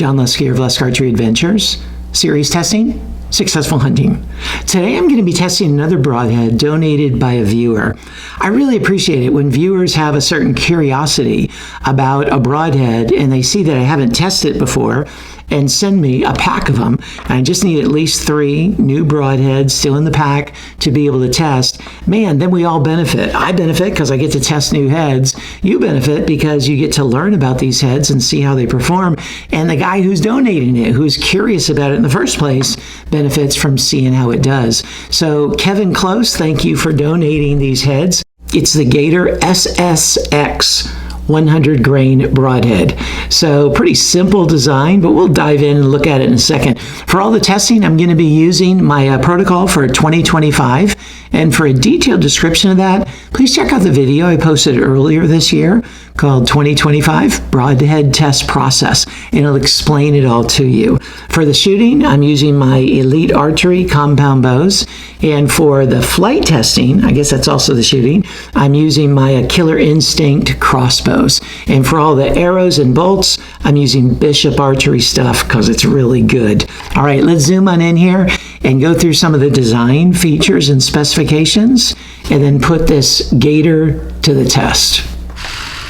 John Lusky of Lusk Archery Adventures. Series testing, successful hunting. Today I'm going to be testing another broadhead donated by a viewer. I really appreciate it when viewers have a certain curiosity about a broadhead and they see that I haven't tested it before and send me a pack of them. And I just need at least 3 new broadheads still in the pack to be able to test. Man, then we all benefit. I benefit because I get to test new heads. You benefit because you get to learn about these heads and see how they perform. And the guy who's donating it, who's curious about it in the first place, benefits from seeing how it does. So Kevin Close, thank you for donating these heads. It's the Gator SS-X 100 grain broadhead. So pretty simple design, but we'll dive in and look at it in a second. For all the testing, I'm going to be using my protocol for 2025. And for a detailed description of that, please check out the video I posted earlier this year called 2025 Broadhead Test Process, and it'll explain it all to you. For the shooting, I'm using my Elite Archery compound bows. And for the flight testing, I guess that's also the shooting, I'm using my Killer Instinct crossbows. And for all the arrows and bolts, I'm using Bishop Archery stuff because it's really good. All right, let's zoom on in here and go through some of the design features and specifications, and then put this Gator to the test.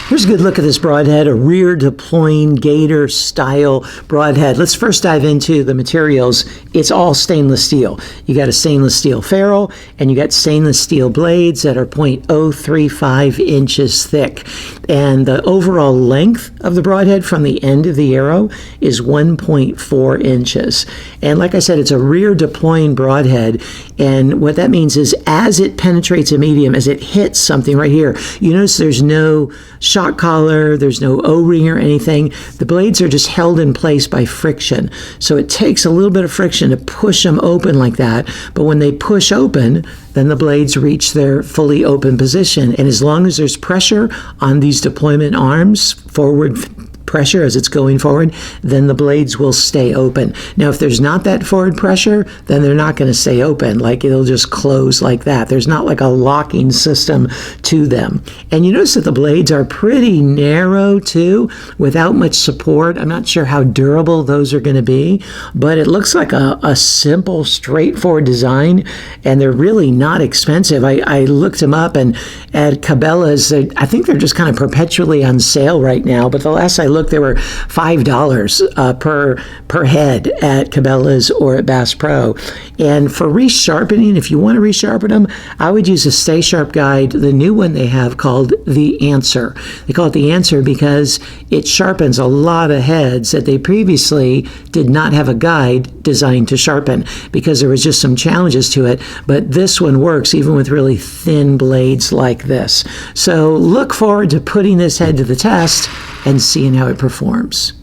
Here's a good look at this broadhead, a rear deploying Gator style broadhead. Let's first dive into the materials. It's all stainless steel. You got a stainless steel ferrule and you got stainless steel blades that are 0.035 inches thick. And the overall length of the broadhead from the end of the arrow is 1.4 inches. And like I said, it's a rear deploying broadhead. And what that means is as it penetrates a medium, as it hits something right here, you notice there's no shock collar, there's no O-ring or anything. The blades are just held in place by friction. So it takes a little bit of friction to push them open like that. But when they push open, then the blades reach their fully open position. And as long as there's pressure on these deployment arms, forward pressure as it's going forward, then the blades will stay open. Now, if there's not that forward pressure, then they're not going to stay open. Like it'll just close like that. There's not like a locking system to them. And you notice that the blades are pretty narrow too, without much support. I'm not sure how durable those are going to be, but it looks like a simple, straightforward design, and they're really not expensive. I looked them up, and at Cabela's, I think they're just kind of perpetually on sale right now, but the last I looked, they were $5 per head at Cabela's or at Bass Pro. And for resharpening, if you want to resharpen them, I would use a Stay Sharp guide, the new one they have called the Answer. They call it the Answer because it sharpens a lot of heads that they previously did not have a guide designed to sharpen because there was just some challenges to it. But this one works even with really thin blades like this. So look forward to putting this head to the test and seeing how it performs.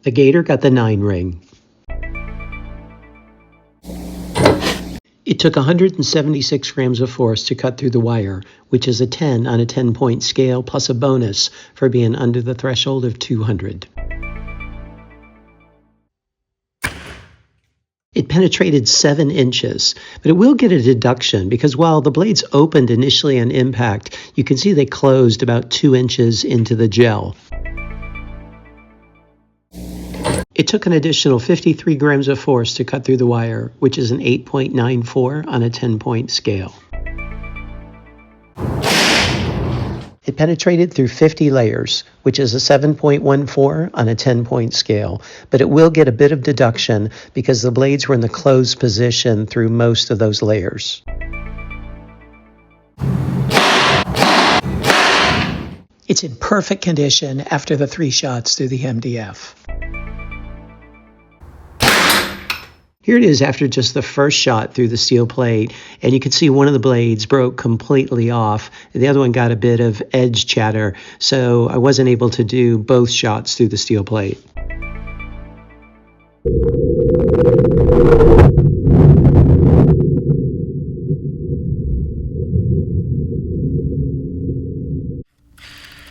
The Gator got the 9 ring. It took 176 grams of force to cut through the wire, which is a 10 on a 10-point scale plus a bonus for being under the threshold of 200. It penetrated 7 inches, but it will get a deduction because while the blades opened initially on impact, you can see they closed about 2 inches into the gel. It took an additional 53 grams of force to cut through the wire, which is an 8.94 on a 10-point scale. It penetrated through 50 layers, which is a 7.14 on a 10-point scale, but it will get a bit of deduction because the blades were in the closed position through most of those layers. It's in perfect condition after the 3 shots through the MDF. Here it is after just the first shot through the steel plate, and you can see one of the blades broke completely off. The other one got a bit of edge chatter, so I wasn't able to do both shots through the steel plate.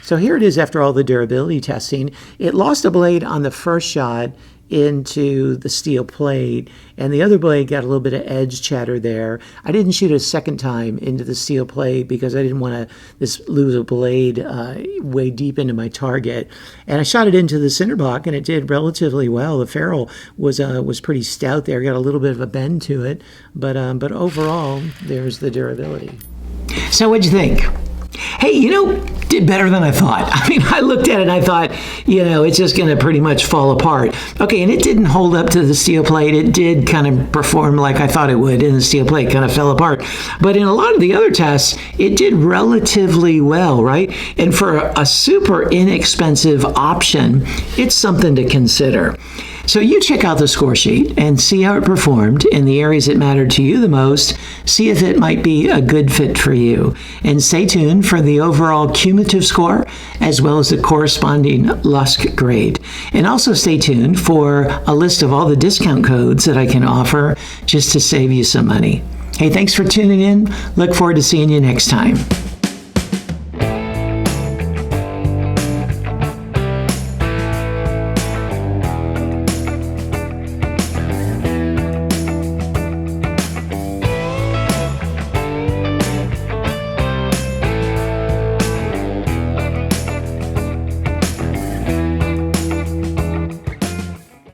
So here it is after all the durability testing. It lost a blade on the first shot into the steel plate, and the other blade got a little bit of edge chatter there. I didn't shoot a second time into the steel plate because I didn't want to lose a blade way deep into my target. And I shot it into the center block, and it did relatively well. The ferrule was pretty stout there, got a little bit of a bend to it, but overall, there's the durability. So what'd you think? Hey, did better than I thought. I mean, I looked at it and I thought, it's just going to pretty much fall apart. Okay, and it didn't hold up to the steel plate. It did kind of perform like I thought it would, and the steel plate kind of fell apart. But in a lot of the other tests, it did relatively well, right? And for a super inexpensive option, it's something to consider. So you check out the score sheet and see how it performed in the areas that mattered to you the most. See if it might be a good fit for you. And stay tuned for the overall cumulative score as well as the corresponding Lusk grade. And also stay tuned for a list of all the discount codes that I can offer just to save you some money. Hey, thanks for tuning in. Look forward to seeing you next time.